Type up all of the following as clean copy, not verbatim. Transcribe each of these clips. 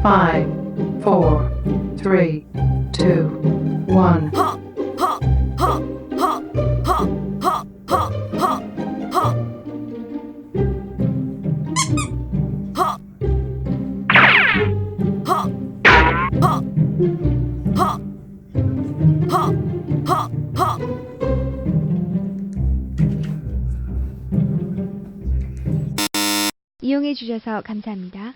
Five, four, three, two, one. 이용해 주셔서 감사합니다.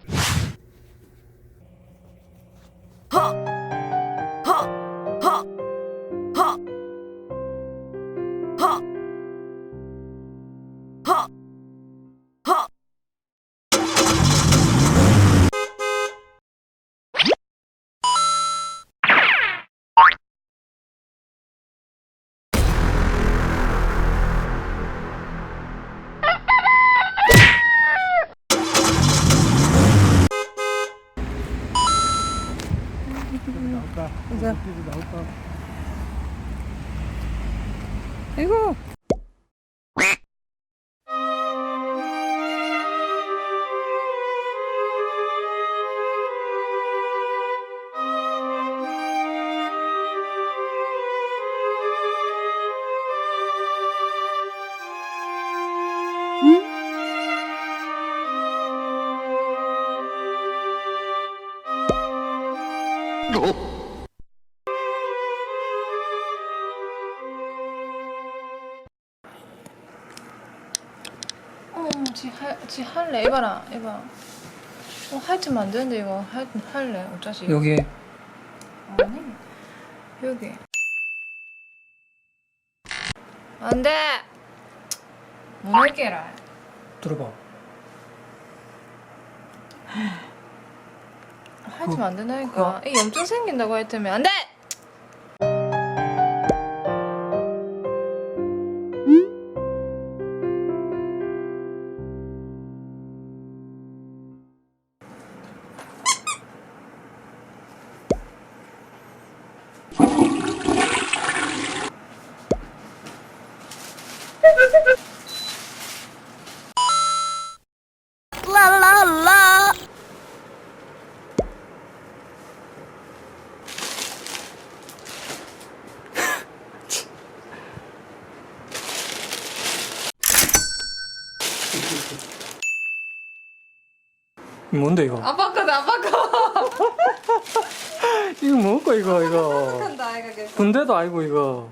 아이고. 지 할래. 이봐라, 이봐. 하여튼 안 되는데 이거 하여튼 할래. 어쩌지? 여기. 아니, 여기. 안 돼. 못 할게라. 들어봐. 하여튼 안 된다니까. 이 염증 생긴다고 하여튼 안 돼. 라라라. 뭔데 이거? 아빠 거다, 아빠 거. 이거 뭐고 이거? 한다, 아이가 계속. 군대도 아니고 이거.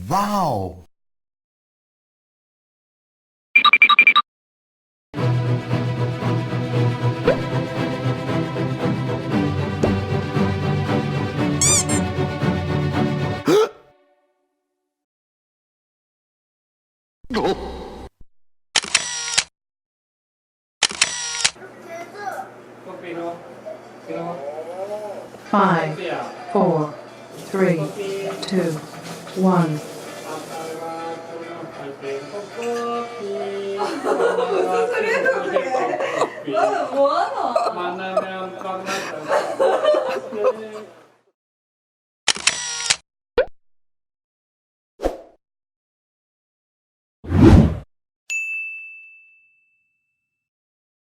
와우. Five, four, three, two, one. 무슨 소리 해도 그래. 너는 뭐하노? 만나면 꽉 맞아.